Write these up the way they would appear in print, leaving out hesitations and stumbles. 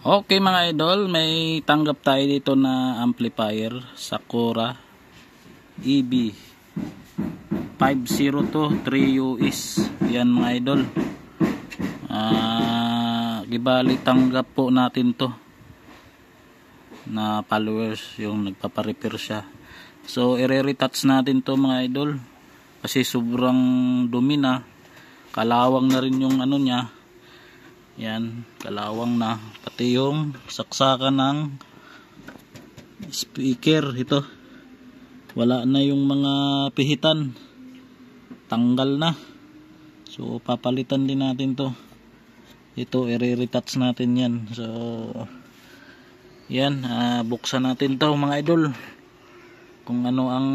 Okay mga idol, may tanggap tayo dito na amplifier Sakura EB 502 3US. Yan mga idol. Gibali tanggap po natin to na followers, yung nagpaparepair siya. So i-retouch natin to mga idol kasi sobrang dumi na, kalawang na rin yung ano niya. Yan, kalawang na, pati yung saksakan ng speaker ito, wala na yung mga pihitan, tanggal na. So papalitan din natin to. Ito i-retouch natin yan. So yan, buksan natin to mga idol, kung ano ang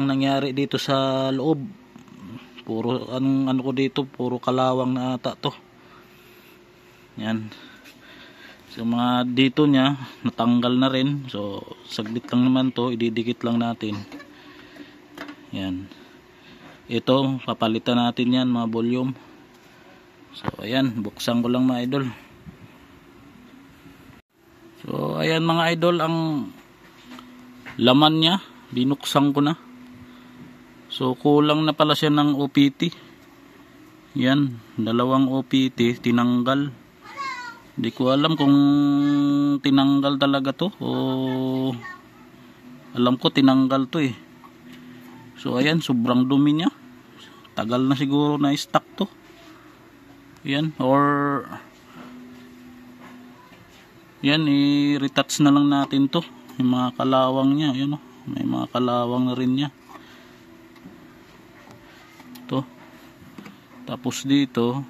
nangyari dito sa loob. Puro ano ko dito, puro kalawang na ata to. Yan. So mga dito niya natanggal na rin. So saglit lang naman to, ididikit lang natin. Yan. Ito papalitan natin yan mga volume. So ayan, buksan ko lang mga idol. So ayan mga idol, ang laman niya binuksan ko na. So kulang na pala siya ng OPT. Yan, dalawang OPT tinanggal. Hindi ko alam kung tinanggal talaga to o alam ko tinanggal to eh. So ayan, sobrang dumi niya. Tagal na siguro na stock to. Yan, or yan, i-retouch na lang natin to. Yung mga kalawang niya, yun, may mga kalawang na rin niya. To. Tapos dito,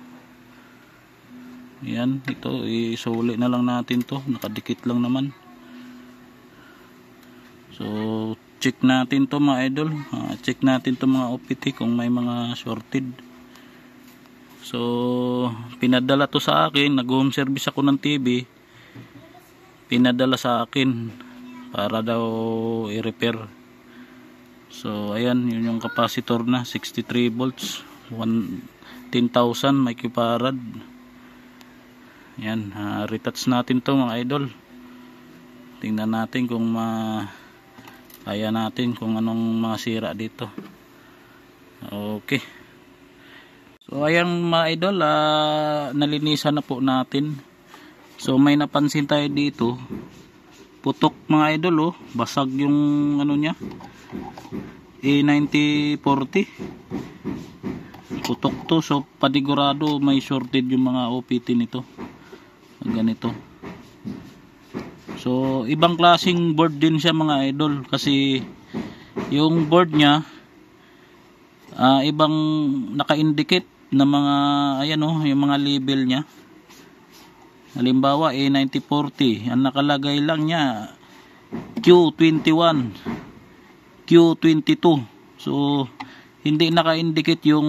yan, ito isuli na lang natin to, nakadikit lang naman. So check natin to mga idol, check natin to mga OPT kung may mga shorted. So pinadala to sa akin, nag-home service ako ng TV, pinadala sa akin para daw i-repair. So ayan, yun yung capacitor na 63 volts 10,000 microfarad. Yan, retouch natin to mga idol. Tingnan natin kung kaya natin kung anong mga sira dito. Okay. So ayan mga idol, nalinisan na po natin. So may napansin tayo dito, putok mga idol, oh, basag yung ano niya, A9040. Putok to, so panigurado may shorted yung mga OPT nito. Ganito. So ibang klaseng board din siya mga idol, kasi yung board niya ibang naka-indicate na mga ayan oh, yung mga label niya. Halimbawa A9040, ang nakalagay lang niya Q21, Q22. So hindi naka-indicate yung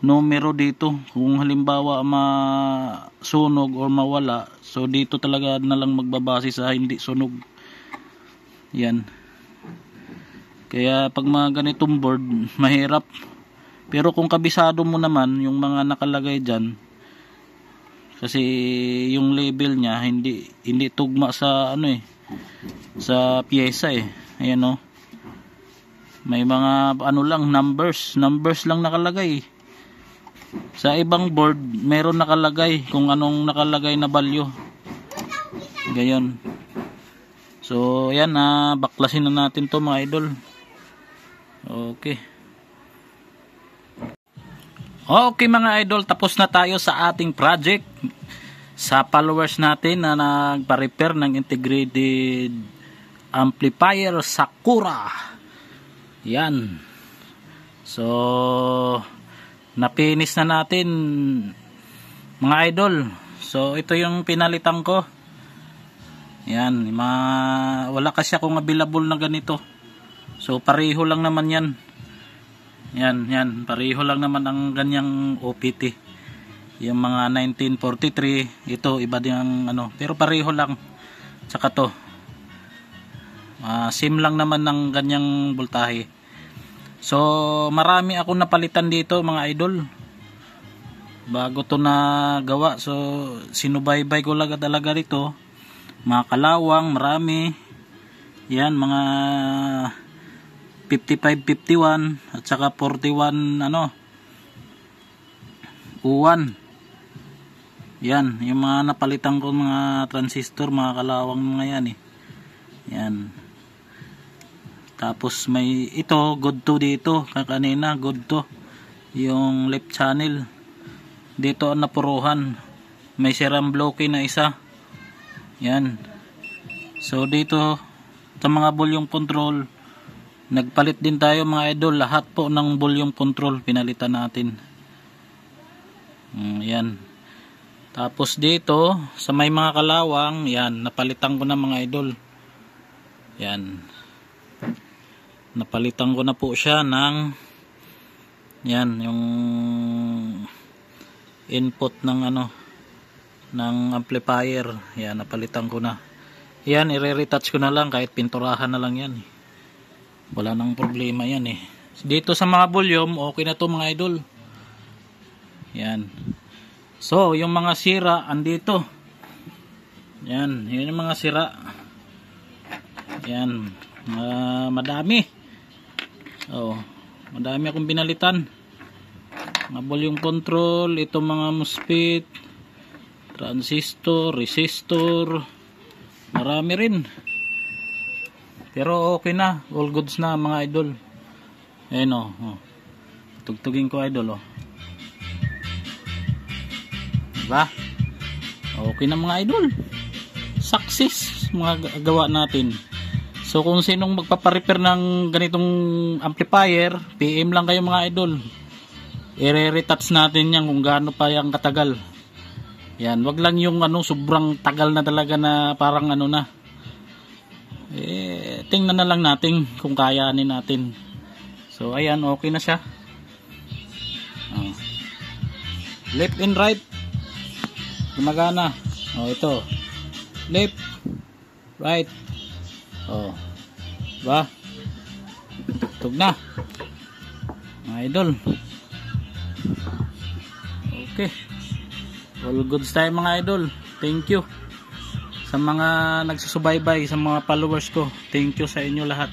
numero dito. Kung halimbawa masunog or mawala, so dito talaga na lang magbabase sa hindi sunog. Yan. Kaya pag mga ganitong board, mahirap. Pero kung kabisado mo naman yung mga nakalagay dyan, kasi yung label niya hindi tugma sa ano eh, sa pyesa eh. Ayan oh. May mga ano lang, numbers lang nakalagay. Sa ibang board meron nakalagay kung anong nakalagay na value. Gayon. So ayan, baklasin na natin to mga idol. Okay. Okay mga idol, tapos na tayo sa ating project. Sa followers natin na nagpa-repair ng integrated amplifier Sakura. Yan. So napinis na natin mga idol. So ito yung pinalitan ko. Yan, wala kasi akong available na ganito. So pareho lang naman yan. Yan, pareho lang naman ang ganyang OPT. Yung mga 1943, ito iba din ang ano, pero pareho lang. Tsaka to, same lang naman ng ganyang voltahe. So marami ako napalitan dito mga idol. bago to na gawa. So sinubaybay ko lang talaga rito. Mga kalawang marami. Yan, mga 55-51 at saka 41 uwan. Yan, yung mga napalitan ko mga transistor, mga kalawang mga yan eh. Yan. Tapos may ito, good to dito. Kanina, good to. Yung left channel. Dito ang napuruhan. May sirang bloke na isa. Yan. So dito, sa mga volume control, nagpalit din tayo mga idol. Lahat po ng volume control, pinalitan natin. Yan. Tapos dito, sa may mga kalawang, yan, napalitan ko na mga idol. Yan. Napalitan ko na po siya ng yan, yung input ng ng amplifier. Yan, napalitan ko na. Yan, i-retouch ko na lang kahit pinturahan na lang yan. Wala nang problema yan eh. Dito sa mga volume, okay na to mga idol. Yan. So, yung mga sira andito. Yan, yun yung mga sira. Yan, madami. Oh, madami akong binalitan. Mga volume control, itong mga MOSFET, transistor, resistor, marami rin. Pero okay na, all goods na mga idol. Ayan o, tugtugin ko idol o. Diba? Okay na mga idol. Success mga gawa natin. So kung sinong magpaparepair ng ganitong amplifier, PM lang kayo mga idol. I-retouch natin yan kung gaano pa yung katagal. Yan, wag lang yung sobrang tagal na talaga na parang na. Tingnan na lang natin kung kayanin natin. So ayan, okay na siya. Left and right. Gumagana. Ito. Left, right. Ba? Tugtog na. Mga idol. Okay. All goods tayo mga idol. Thank you sa mga nagsusubaybay, sa mga followers ko. Thank you sa inyo lahat.